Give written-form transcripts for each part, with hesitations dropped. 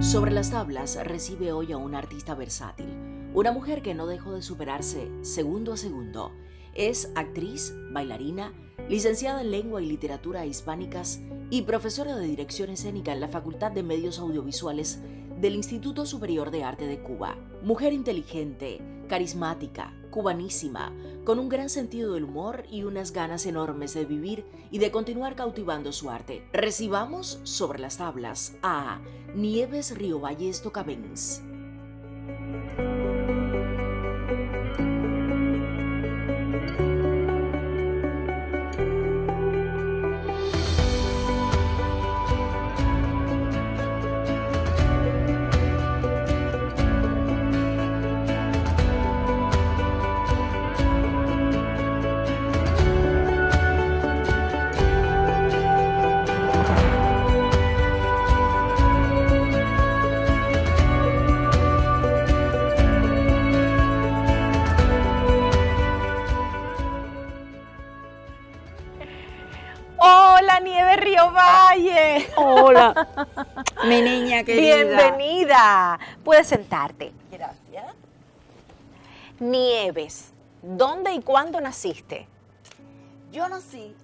Sobre las tablas recibe hoy a una artista versátil, una mujer que no dejó de superarse segundo a segundo. Es actriz, bailarina, licenciada en Lengua y Literatura Hispánicas y profesora de Dirección Escénica en la Facultad de Medios Audiovisuales del Instituto Superior de Arte de Cuba. Mujer inteligente, carismática, cubanísima, con un gran sentido del humor y unas ganas enormes de vivir y de continuar cautivando su arte. Recibamos sobre las tablas a Nieves Riovalles Tocavens. Hola, Nieves Riovalles. Hola, mi niña querida. Bienvenida. Puedes sentarte. Gracias. Nieves, ¿dónde y cuándo naciste? Yo nací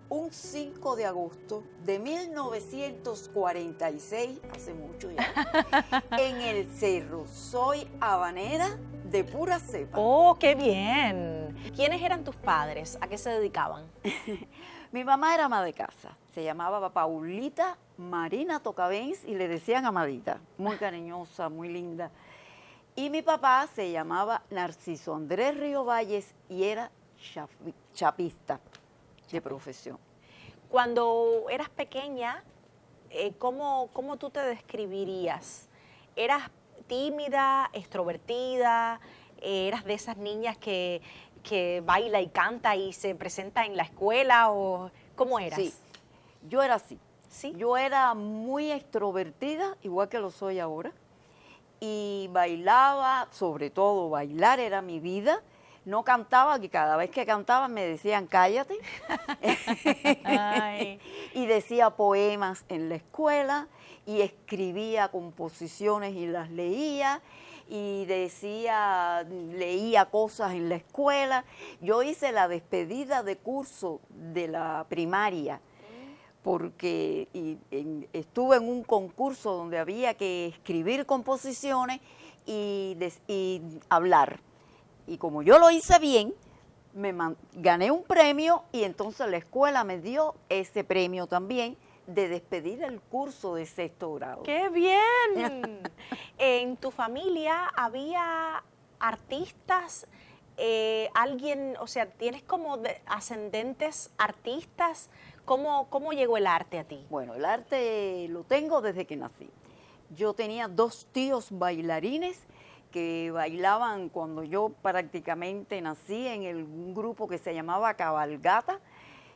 un 5 de agosto de 1946, hace mucho ya, en el Cerro. Soy habanera de pura cepa. Oh, qué bien. ¿Quiénes eran tus padres? ¿A qué se dedicaban? Mi mamá era ama de casa, se llamaba Paulita Marina Tocavens y le decían Amadita, muy cariñosa, muy linda. Y mi papá se llamaba Narciso Andrés Riovalles y era chapista de profesión. Cuando eras pequeña, ¿cómo tú te describirías? ¿Eras tímida, extrovertida? ¿Eras de esas niñas que baila y canta y se presenta en la escuela? ¿O cómo eras? Sí, yo era así. ¿Sí? Yo era muy extrovertida, igual que lo soy ahora, y bailaba, sobre todo bailar era mi vida. No cantaba, que cada vez que cantaba me decían cállate. Ay. Y decía poemas en la escuela y escribía composiciones y las leía. Y leía cosas en la escuela. Yo hice la despedida de curso de la primaria porque estuve en un concurso donde había que escribir composiciones y hablar. Y como yo lo hice bien, gané un premio y entonces la escuela me dio ese premio también de despedir el curso de sexto grado. ¡Qué bien! ¿En tu familia había artistas? ¿Alguien, o sea, tienes como ascendentes artistas? ¿Cómo llegó el arte a ti? Bueno, el arte lo tengo desde que nací. Yo tenía 2 tíos bailarines que bailaban cuando yo prácticamente nací en un grupo que se llamaba Cabalgata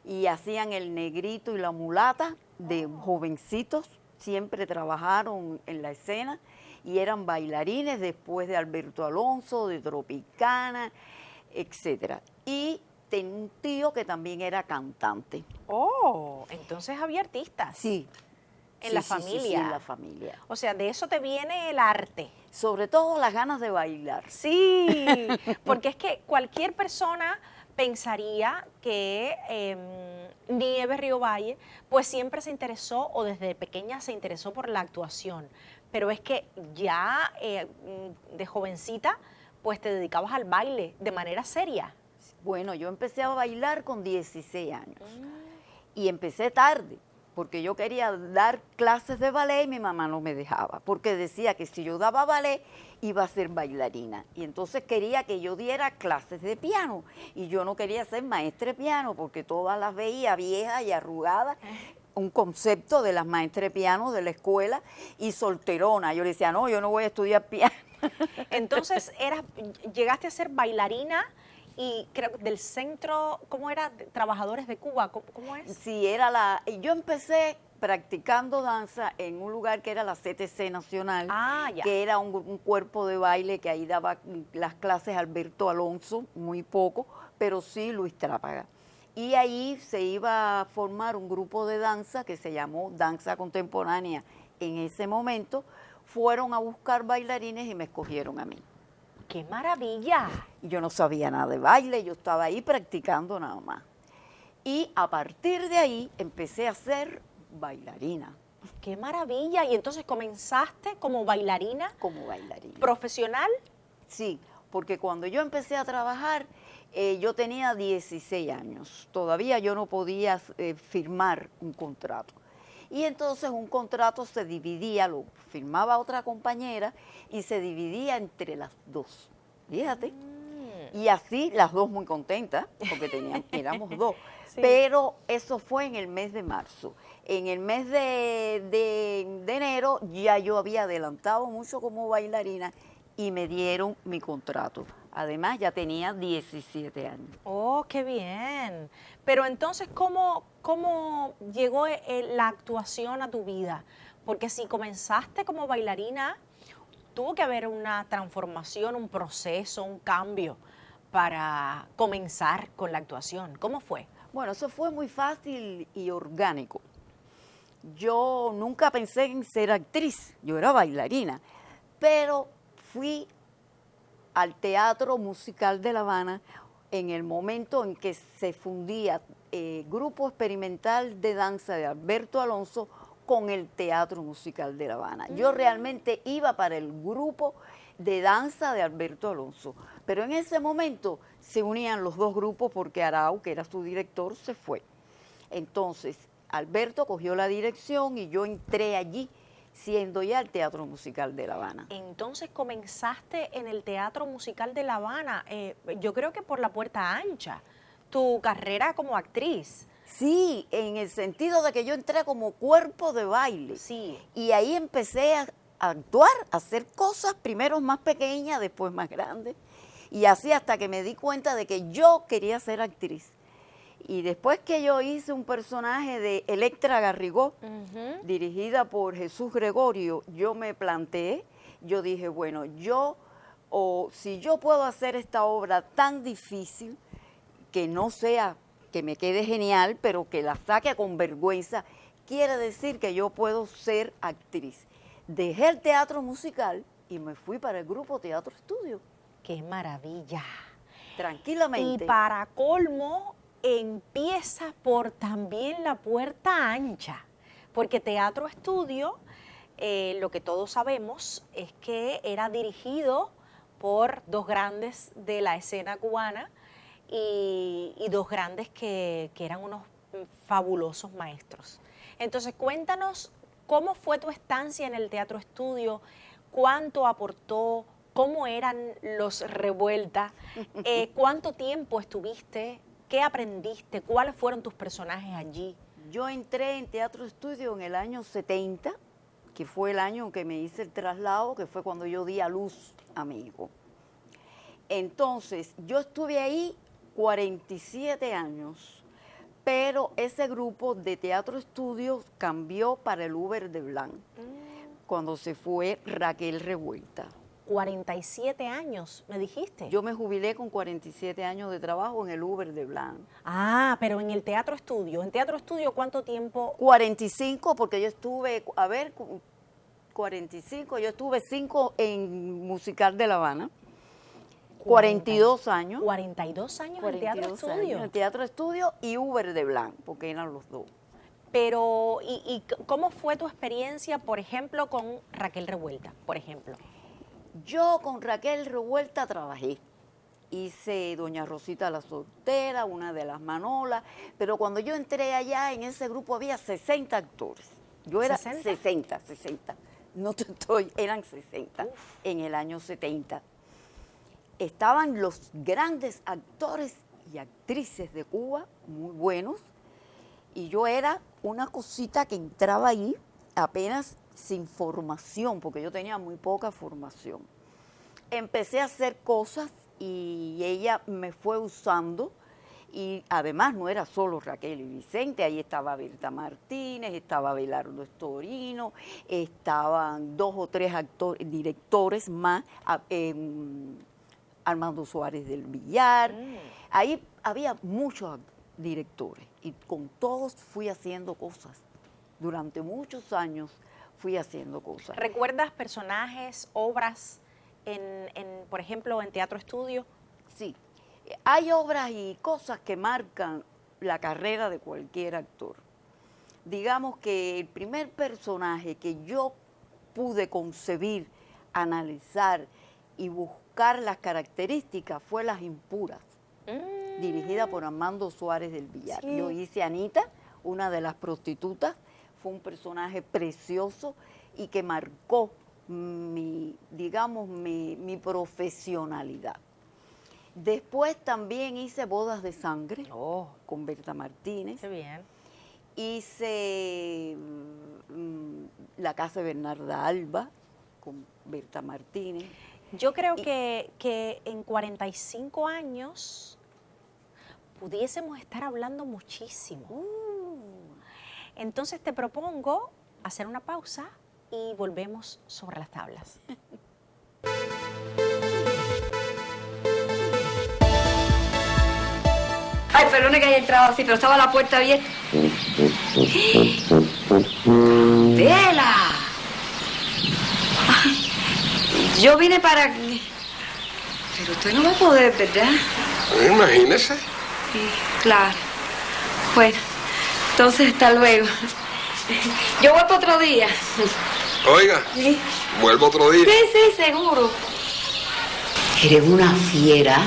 y hacían el negrito y la mulata de jovencitos, siempre trabajaron en la escena y eran bailarines después de Alberto Alonso, de Tropicana, etcétera. Y tenía un tío que también era cantante. Oh, entonces había artistas. Sí. En la familia. Sí, en la familia. O sea, de eso te viene el arte. Sobre todo las ganas de bailar. Sí, porque es que cualquier persona pensaría que Nieves Riovalles pues siempre se interesó o desde pequeña se interesó por la actuación, pero es que ya de jovencita pues te dedicabas al baile de manera seria. Bueno, yo empecé a bailar con 16 años y empecé tarde porque yo quería dar clases de ballet y mi mamá no me dejaba porque decía que si yo daba ballet iba a ser bailarina y entonces quería que yo diera clases de piano y yo no quería ser maestra de piano porque todas las veía viejas y arrugadas, un concepto de las maestras de piano de la escuela y solterona. Yo le decía, no, yo no voy a estudiar piano. Entonces llegaste a ser bailarina y creo del centro, ¿cómo era? Trabajadores de Cuba, ¿cómo es? Sí, yo empecé practicando danza en un lugar que era la CTC Nacional, que era un cuerpo de baile que ahí daba las clases Alberto Alonso, muy poco, pero sí Luis Trápaga. Y ahí se iba a formar un grupo de danza que se llamó Danza Contemporánea en ese momento. fueron a buscar bailarines y me escogieron a mí. ¡Qué maravilla! Y yo no sabía nada de baile, yo estaba ahí practicando nada más. Y a partir de ahí empecé a ser bailarina. ¡Qué maravilla! Y entonces comenzaste como bailarina Como bailarina. profesional. Sí, porque cuando yo empecé a trabajar, yo tenía 16 años. Todavía yo no podía firmar un contrato. Y entonces un contrato se dividía, lo firmaba otra compañera y se dividía entre las dos. Fíjate. Y así las dos muy contentas, porque éramos dos. Sí. Pero eso fue en el mes de marzo. En el mes de enero ya yo había adelantado mucho como bailarina y me dieron mi contrato. Además ya tenía 17 años. ¡Oh, qué bien! Pero entonces, ¿cómo llegó la actuación a tu vida? Porque si comenzaste como bailarina, tuvo que haber una transformación, un proceso, un cambio para comenzar con la actuación. ¿Cómo fue? Bueno, eso fue muy fácil y orgánico. Yo nunca pensé en ser actriz, yo era bailarina, pero fui al Teatro Musical de La Habana en el momento en que se fundía Grupo Experimental de Danza de Alberto Alonso con el Teatro Musical de La Habana. Yo realmente iba para el grupo de danza de Alberto Alonso, pero en ese momento se unían los dos grupos porque Arau, que era su director, se fue. Entonces, Alberto cogió la dirección y yo entré allí, siendo ya el Teatro Musical de La Habana. Entonces comenzaste en el Teatro Musical de La Habana, yo creo que por la puerta ancha, tu carrera como actriz. Sí, en el sentido de que yo entré como cuerpo de baile. Sí. Y ahí empecé a actuar, a hacer cosas, primero más pequeñas, después más grandes. Y así hasta que me di cuenta de que yo quería ser actriz. Y después que yo hice un personaje de Electra Garrigó, dirigida por Jesús Gregorio, yo me planteé, yo dije, bueno, si yo puedo hacer esta obra tan difícil, que no sea, que me quede genial, pero que la saque con vergüenza, quiere decir que yo puedo ser actriz. Dejé el teatro musical y me fui para el grupo Teatro Estudio. ¡Qué maravilla! Tranquilamente. Y para colmo, empieza por también la puerta ancha, porque Teatro Estudio, lo que todos sabemos es que era dirigido por dos grandes de la escena cubana y dos grandes que eran unos fabulosos maestros. Entonces, cuéntanos cómo fue tu estancia en el Teatro Estudio, cuánto aportó, cómo eran los Revuelta, cuánto tiempo estuviste. ¿Qué aprendiste? ¿Cuáles fueron tus personajes allí? Yo entré en Teatro Estudio en el año 70, que fue el año en que me hice el traslado, que fue cuando yo di a luz a mi hijo. Entonces, yo estuve ahí 47 años, pero ese grupo de Teatro Estudio cambió para el Uber de Blanc, cuando se fue Raquel Revuelta. 47 años, me dijiste. Yo me jubilé con 47 años de trabajo en el Uber de Blanc. Ah, pero en el Teatro Estudio. ¿En Teatro Estudio cuánto tiempo? 45, porque yo estuve, 45, yo estuve 5 en Musical de La Habana. 42 años. 42 años en Teatro Estudio. En Teatro Estudio y Uber de Blanc, porque eran los dos. Pero, ¿y cómo fue tu experiencia, por ejemplo, con Raquel Revuelta, por ejemplo? Yo con Raquel Revuelta trabajé. Hice Doña Rosita la Soltera, una de las Manolas, pero cuando yo entré allá en ese grupo había 60 actores. Yo era 60. No te estoy, eran 60 en el año 70. Estaban los grandes actores y actrices de Cuba, muy buenos, y yo era una cosita que entraba ahí apenas sin formación, porque yo tenía muy poca formación. Empecé a hacer cosas y ella me fue usando, y además no era solo Raquel y Vicente, ahí estaba Berta Martínez, estaba Belardo Estorino, estaban 2 o 3 directores más, Armando Suárez del Villar. Ahí había muchos directores y con todos fui haciendo cosas. Durante muchos años fui haciendo cosas. ¿Recuerdas personajes, obras, por ejemplo, en teatro estudio? Sí, hay obras y cosas que marcan la carrera de cualquier actor. Digamos que el primer personaje que yo pude concebir, analizar y buscar las características fue Las Impuras, dirigida por Armando Suárez del Villar. Sí. Yo hice a Anita, una de las prostitutas, fue un personaje precioso y que marcó mi profesionalidad. Después también hice Bodas de Sangre con Berta Martínez. Qué bien. Hice La Casa de Bernarda Alba con Berta Martínez. Yo creo que en 45 años pudiésemos estar hablando muchísimo. Entonces te propongo hacer una pausa y volvemos sobre las tablas. Ay, perdone que haya entrado así, pero estaba la puerta abierta. ¡Vela! Ay, yo vine para... Pero usted no va a poder, ¿verdad? Imagínese. Sí, claro. Bueno, entonces hasta luego. Yo vuelvo otro día. Oiga, ¿Sí? vuelvo otro día. Sí, sí, seguro. Eres una fiera.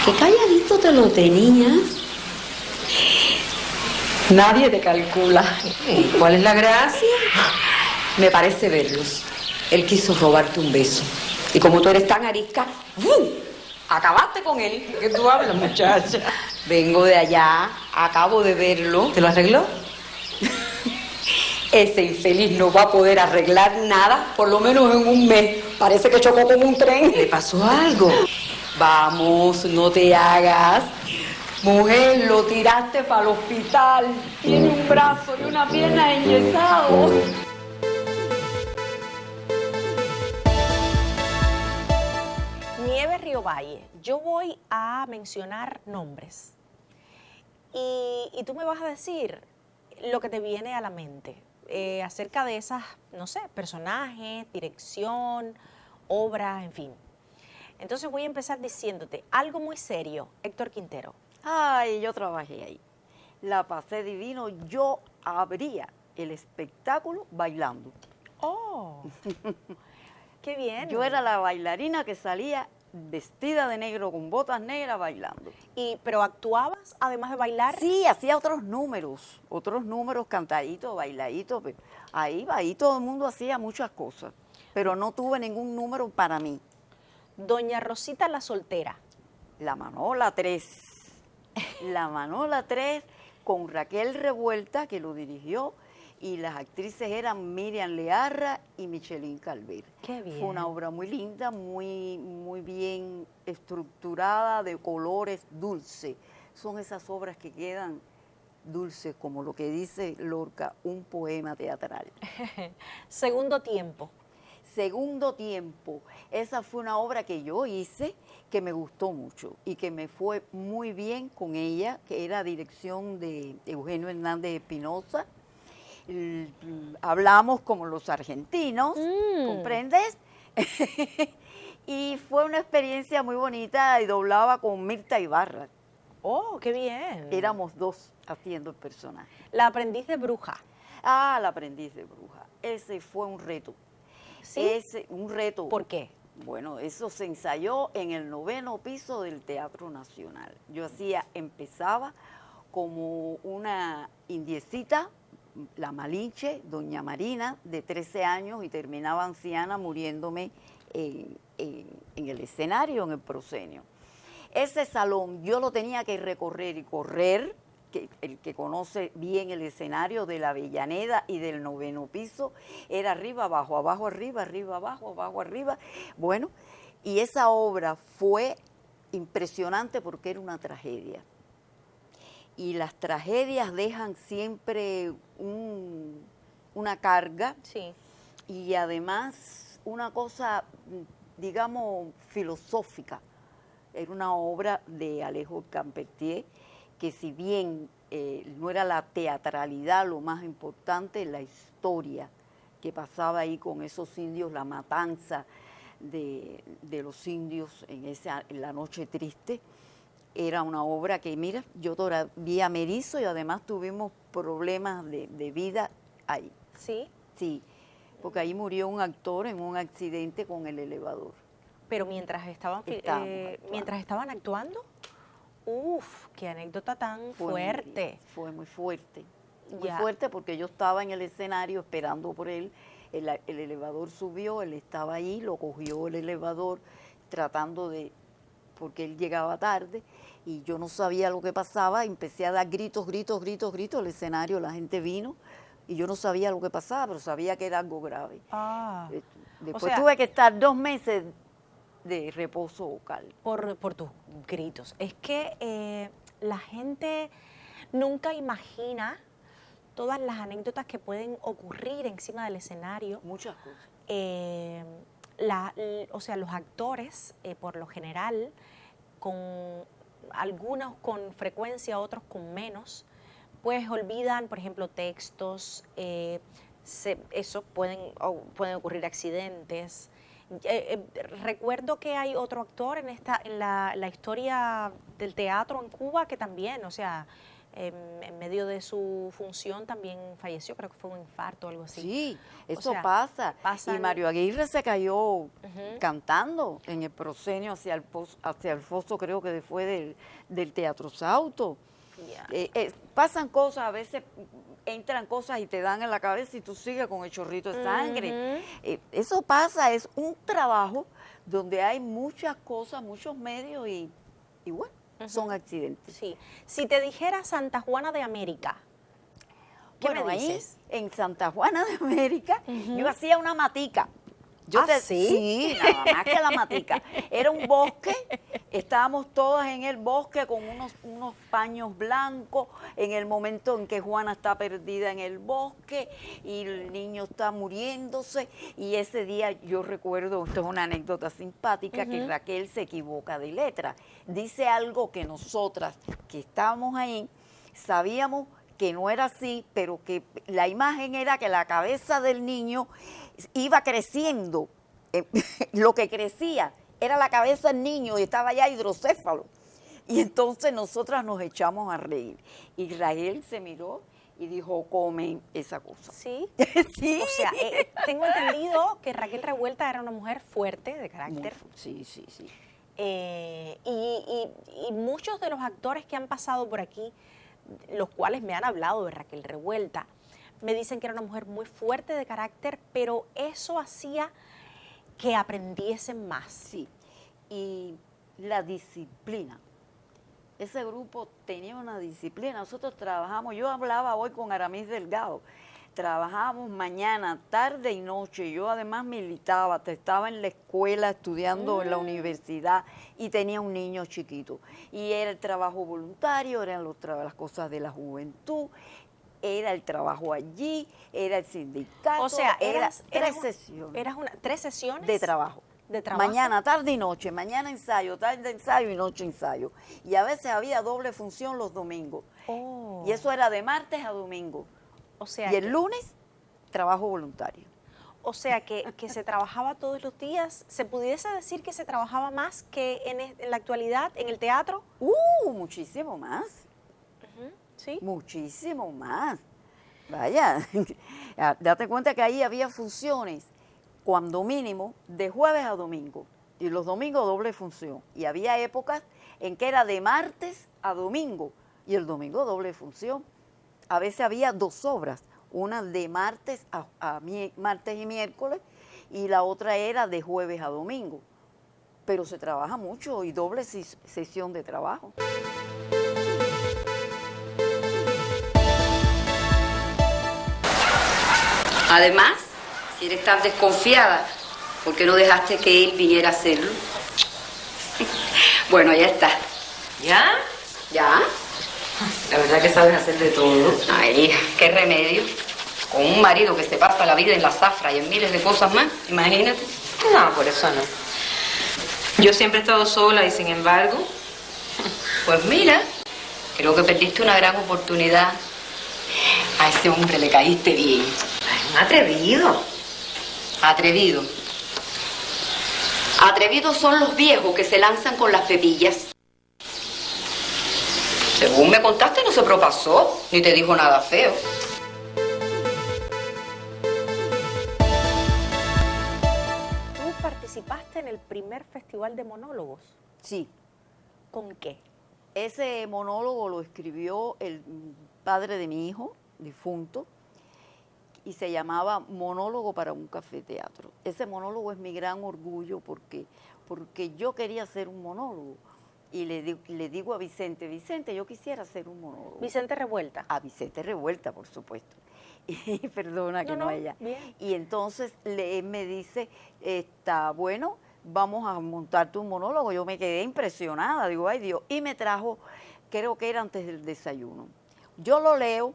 Qué calladito te lo tenías. Nadie te calcula. ¿Cuál es la gracia? Me parece verlos. Él quiso robarte un beso. Y como tú eres tan arisca, ¡bum!, acabaste con él. ¿De qué tú hablas, muchacha? Vengo de allá, acabo de verlo. ¿Te lo arregló? Ese infeliz no va a poder arreglar nada, por lo menos en un mes. Parece que chocó como un tren. ¿Le pasó algo? Vamos, no te hagas. Mujer, lo tiraste para el hospital. Tiene un brazo y una pierna enyesados. Nieves Riovalle, yo voy a mencionar nombres y tú me vas a decir lo que te viene a la mente acerca de esas, no sé, personajes, dirección, obras, en fin. Entonces voy a empezar diciéndote algo muy serio, Héctor Quintero. Ay, yo trabajé ahí. La pasé divino. Yo abría el espectáculo bailando. ¡Oh! ¡Qué bien! Yo era la bailarina que salía vestida de negro con botas negras bailando. ¿Pero actuabas además de bailar? Sí, hacía otros números cantaditos, bailaditos. Ahí todo el mundo hacía muchas cosas, pero no tuve ningún número para mí. Doña Rosita la soltera. La Manola 3. La Manola 3 con Raquel Revuelta, que lo dirigió, y las actrices eran Miriam Learra y Michelín Calver. Qué bien. Fue una obra muy linda, muy bien estructurada, de colores, dulce. Son esas obras que quedan dulces, como lo que dice Lorca, un poema teatral. Segundo tiempo. Segundo tiempo, esa fue una obra que yo hice que me gustó mucho y que me fue muy bien con ella, que era dirección de Eugenio Hernández Espinosa. Hablamos como los argentinos, ¿comprendes? Y fue una experiencia muy bonita y doblaba con Mirta Ibarra. ¡Oh, qué bien! Éramos dos haciendo el personaje. La aprendiz de bruja. Ah, la aprendiz de bruja. Ese fue un reto. ¿Sí? Un reto. ¿Por qué? Bueno, eso se ensayó en el 9º piso del Teatro Nacional. Yo empezaba como una indiecita, la Malinche, doña Marina, de 13 años, y terminaba anciana muriéndome en el escenario, en el proscenio. Ese salón yo lo tenía que recorrer y correr, que el que conoce bien el escenario de la Avellaneda y del 9º piso, era arriba, abajo, abajo, arriba, arriba, abajo, abajo, arriba. Bueno, y esa obra fue impresionante porque era una tragedia. Y las tragedias dejan siempre una carga, Sí. y además una cosa, digamos, filosófica. Era una obra de Alejo Campertier que si bien no era la teatralidad lo más importante, la historia que pasaba ahí con esos indios, la matanza de los indios en la noche triste, era una obra que, mira, yo todavía me erizo y además tuvimos problemas de vida ahí. ¿Sí? Sí, porque ahí murió un actor en un accidente con el elevador. Pero mientras estaban actuando, ¡uf! ¡Qué anécdota tan fuerte! Fue muy fuerte. Muy Ya. fuerte porque yo estaba en el escenario esperando por él. El elevador subió, él estaba ahí, lo cogió el elevador tratando de, porque él llegaba tarde y yo no sabía lo que pasaba, empecé a dar gritos, el escenario, la gente vino y yo no sabía lo que pasaba, pero sabía que era algo grave. Ah, Después o sea, tuve que estar 2 meses de reposo vocal. por tus gritos. Es que la gente nunca imagina todas las anécdotas que pueden ocurrir encima del escenario. Muchas cosas. O sea, los actores, por lo general, algunos con frecuencia, otros con menos, pues olvidan, por ejemplo, textos, pueden ocurrir accidentes. Recuerdo que hay otro actor en la historia del teatro en Cuba que también, o sea, en medio de su función también falleció, creo que fue un infarto o algo así. Sí, eso O sea, pasa. pasan- Y Mario Aguirre se cayó cantando en el proscenio hacia el foso, creo que fue del Teatro Sauto. Ya. Pasan cosas, a veces entran cosas y te dan en la cabeza y tú sigues con el chorrito de sangre. Eso pasa, es un trabajo donde hay muchas cosas, muchos medios y bueno, son accidentes. Sí. Si te dijera Santa Juana de América, ¿qué Bueno, me ahí dices? en Santa Juana de América yo hacía una matica. ¿Sí? Sí, nada más que la matica. Era un bosque, estábamos todas en el bosque con unos paños blancos, en el momento en que Juana está perdida en el bosque y el niño está muriéndose. Y ese día yo recuerdo, esto es una anécdota simpática, que Raquel se equivoca de letra. Dice algo que nosotras que estábamos ahí sabíamos que no era así, pero que la imagen era que la cabeza del niño iba creciendo. Lo que crecía era la cabeza del niño y estaba ya hidrocéfalo. Y entonces nosotras nos echamos a reír. Y Raquel se miró y dijo, comen esa cosa. ¿Sí? Sí. O sea, tengo entendido que Raquel Revuelta era una mujer fuerte de carácter. Sí. Y muchos de los actores que han pasado por aquí, los cuales me han hablado de Raquel Revuelta, me dicen que era una mujer muy fuerte de carácter, pero eso hacía que aprendiesen más. Sí, y la disciplina. Ese grupo tenía una disciplina. Nosotros trabajamos, yo hablaba hoy con Aramis Delgado, trabajábamos mañana, tarde y noche. Yo además militaba, estaba en la escuela estudiando en la universidad y tenía un niño chiquito. Y era el trabajo voluntario, eran las cosas de la juventud, era el trabajo allí, era el sindicato. O sea, tres sesiones. ¿3 sesiones? De trabajo. ¿De trabajo? Mañana, tarde y noche, mañana ensayo, tarde ensayo y noche ensayo. Y a veces había doble función los domingos. Oh. Y eso era de martes a domingo. O sea, Y el lunes, trabajo voluntario. O sea, que se trabajaba todos los días. ¿Se pudiese decir que se trabajaba más que en la actualidad, en el teatro? Muchísimo más. ¿Sí? Muchísimo más. Vaya, date cuenta que ahí había funciones, cuando mínimo, de jueves a domingo. Y los domingos doble función. Y había épocas en que era de martes a domingo. Y el domingo doble función. A veces había 2 obras. Una de martes martes y miércoles. Y la otra era de jueves a domingo. Pero se trabaja mucho y doble sesión de trabajo. Además, si eres tan desconfiada, ¿por qué no dejaste que él viniera a hacerlo? Bueno, ya está. ¿Ya? ¿Ya? La verdad que sabes hacer de todo. Ay, qué remedio. Con un marido que se pasa la vida en la zafra y en miles de cosas más, imagínate. No, por eso no. Yo siempre he estado sola y sin embargo... Pues mira, Creo que perdiste una gran oportunidad. A ese hombre le caíste bien. Es un atrevido. Atrevido. Atrevidos son los viejos que se lanzan con las pepillas. Según me contaste, no se propasó, ni te dijo nada feo. ¿Tú participaste en el primer festival de monólogos? Sí, ¿Con qué? ese monólogo lo escribió el padre de mi hijo, difunto, y se llamaba Monólogo para un café-teatro. Ese monólogo es mi gran orgullo porque yo quería hacer un monólogo. Y le digo a Vicente, Vicente, yo quisiera hacer un monólogo. Vicente Revuelta. A Vicente Revuelta, por supuesto. Y perdona que no haya. Bien. Y entonces él me dice, está bueno, vamos a montarte un monólogo. Yo me quedé impresionada, digo, ay Dios. Y me trajo, creo que era antes del desayuno. Yo lo leo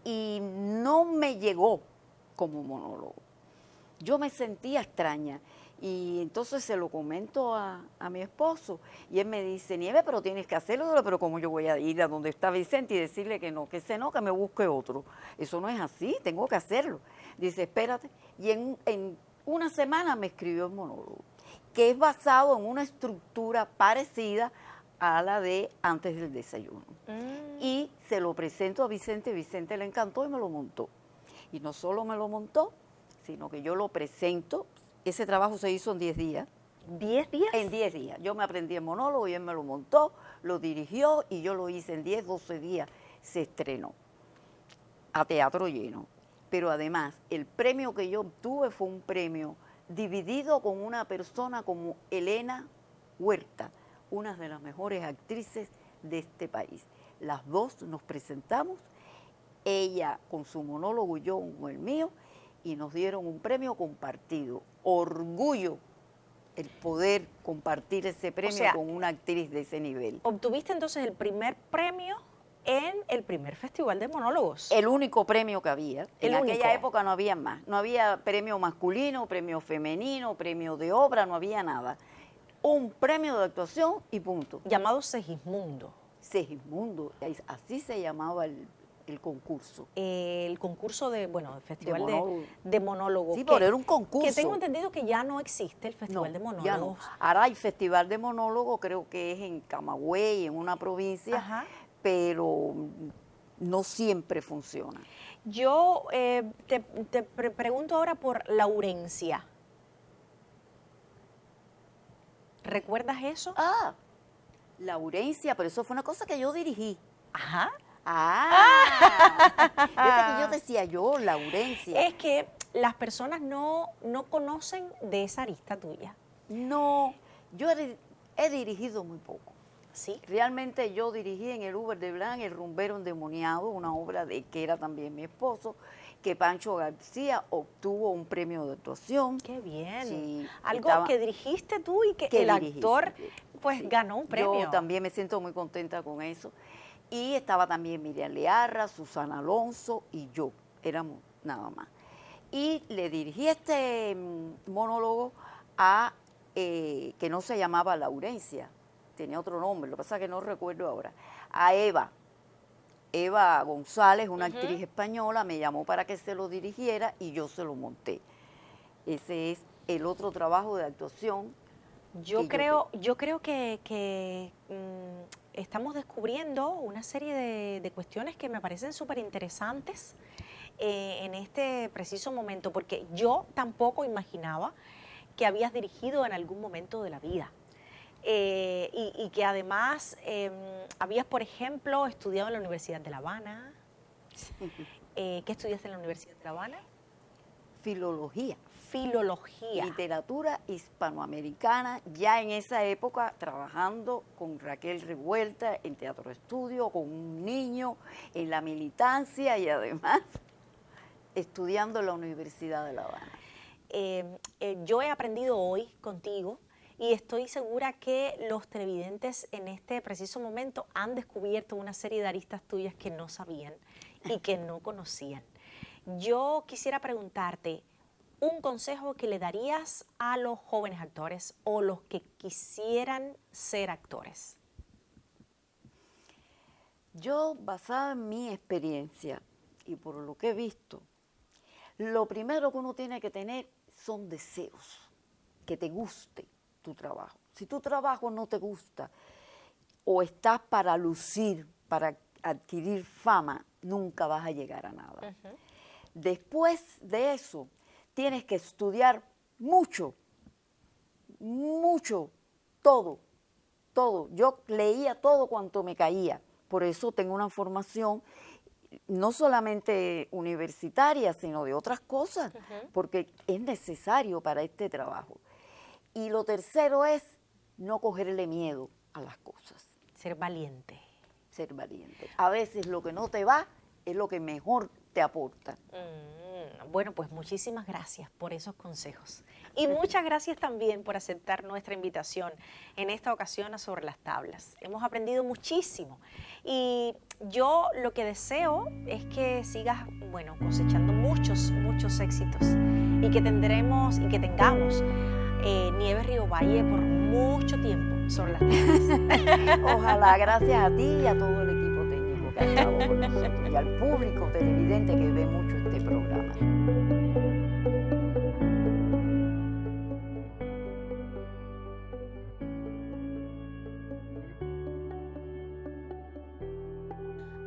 y no me llegó como monólogo. Yo me sentía extraña. Y entonces se lo comento a mi esposo y él me dice, Nieves, pero tienes que hacerlo, pero ¿cómo yo voy a ir a donde está Vicente y decirle que no, que me busque otro? Eso no es así, tengo que hacerlo. Dice, espérate. Y en una semana me escribió el monólogo, que es basado en una estructura parecida a la de Antes del desayuno. Y se lo presento a Vicente, Vicente le encantó y me lo montó. Y no solo me lo montó, sino que yo lo presento. Ese trabajo se hizo en 10 días. ¿10 días? En 10 días. Yo me aprendí el monólogo y él me lo montó, lo dirigió y yo lo hice en 10, 12 días. Se estrenó a teatro lleno. Pero además, el premio que yo obtuve fue un premio dividido con una persona como Elena Huerta, una de las mejores actrices de este país. Las dos nos presentamos, ella con su monólogo y yo con el mío, y nos dieron un premio compartido. Orgullo el poder compartir ese premio con una actriz de ese nivel. Obtuviste entonces el primer premio en el primer festival de monólogos. El único premio que había. En único. aquella época no había más. No había premio masculino, premio femenino, premio de obra, no había nada. Un premio de actuación y punto. Llamado Segismundo. Segismundo, así se llamaba el concurso. El concurso de, bueno, el festival monólogo. de monólogo. Sí, pero era un concurso. Que tengo entendido que ya no existe el festival de monólogos. Ya no. Ahora hay festival de monólogo, creo que es en Camagüey, en una provincia, Ajá. pero no siempre funciona. Yo te pregunto ahora por Laurencia. ¿Recuerdas eso? Ah, Laurencia, pero eso fue una cosa que yo dirigí. Ajá. Fíjate que yo decía Laurencia. Es que las personas no conocen de esa arista tuya. No, yo he dirigido muy poco. ¿Sí? Realmente yo dirigí en el Uber de Blanc El rumbero endemoniado, una obra de que era también mi esposo, que Pancho García obtuvo un premio de actuación. Qué bien. Sí, algo que dirigiste tú y que el dirigí, actor pues sí. ganó un premio. Yo también me siento muy contenta con eso. Y estaba también Miriam Learra, Susana Alonso y yo, éramos nada más. Y le dirigí este monólogo a, que no se llamaba Laurencia, tenía otro nombre, lo que pasa es que no recuerdo ahora, a Eva González, una actriz española, me llamó para que se lo dirigiera y yo se lo monté. Ese es el otro trabajo de actuación. Yo creo que estamos descubriendo una serie de cuestiones que me parecen súper interesantes en este preciso momento, porque yo tampoco imaginaba que habías dirigido en algún momento de la vida. Y que además habías, por ejemplo, estudiado en la Universidad de La Habana. ¿Qué estudiaste en la Universidad de La Habana? Filología. Filología. Literatura hispanoamericana, ya en esa época trabajando con Raquel Revuelta en Teatro Estudio, con un niño en la militancia y además estudiando en la Universidad de La Habana. Yo he aprendido hoy contigo y estoy segura que los televidentes en este preciso momento han descubierto una serie de aristas tuyas que no sabían y que no conocían. Yo quisiera preguntarte, un consejo que le darías a los jóvenes actores o los que quisieran ser actores. Yo, basada en mi experiencia y por lo que he visto, lo primero que uno tiene que tener son deseos, que te guste tu trabajo. Si tu trabajo no te gusta o estás para lucir, para adquirir fama, nunca vas a llegar a nada. Después de eso, tienes que estudiar mucho, todo. Yo leía todo cuanto me caía. Por eso tengo una formación no solamente universitaria, sino de otras cosas, porque es necesario para este trabajo. Y lo tercero es no cogerle miedo a las cosas. Ser valiente. Ser valiente. A veces lo que no te va es lo que mejor te aporta. Bueno, pues muchísimas gracias por esos consejos. Y muchas gracias también por aceptar nuestra invitación en esta ocasión a Sobre las Tablas. Hemos aprendido muchísimo y yo lo que deseo es que sigas, bueno, cosechando muchos éxitos y que tengamos Nieves Río Valle por mucho tiempo sobre las tablas. Ojalá, gracias a ti y a todo el equipo técnico que ha estado con nosotros y al público televidente que ve mucho este programa.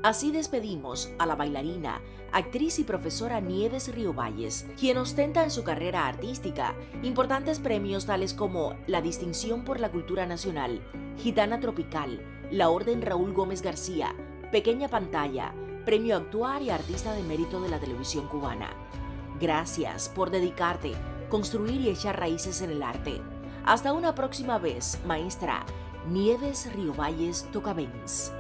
Así despedimos a la bailarina, actriz y profesora Nieves Río Valles, quien ostenta en su carrera artística importantes premios tales como la Distinción por la Cultura Nacional, Gitana Tropical, la Orden Raúl Gómez García, Pequeña Pantalla, Premio Actuar y Artista de Mérito de la Televisión Cubana. Gracias por dedicarte, construir y echar raíces en el arte. Hasta una próxima vez, maestra Nieves Río Valles Tocabens.